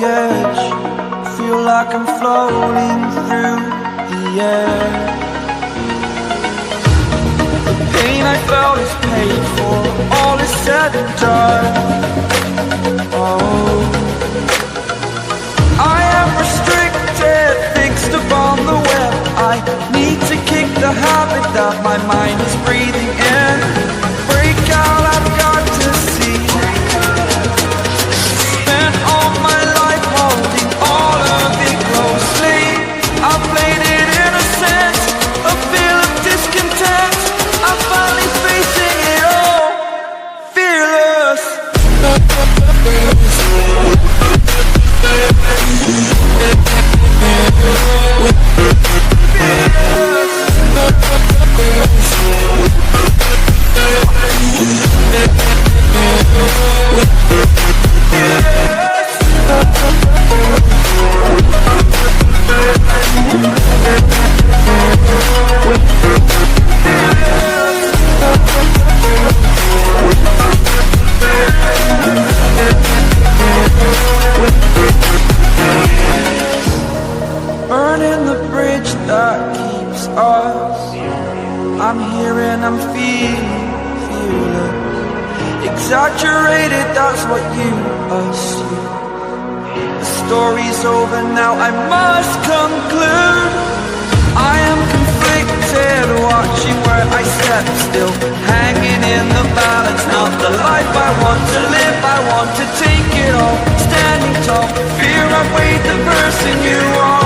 edge, feel like I'm floating through the air. The pain I felt is paid for, all is said and done. Oh, I am restricted, fixed upon the web. I need to kick the habit that my mind is breathing in. Break out, I've got to see. Spent all my life holding all of it closely. I played it innocent, a feel of discontent. I'm finally facing it all, fearless. Burning the bridge that keeps us. I'm here and I'm feeling exaggerated, that's what you assume. The story's over now, I must conclude. I am conflicted, watching where I step still, hanging in the balance. Not the life I want to live, I want to take it all. Standing tall, fear I've weighed the person you are.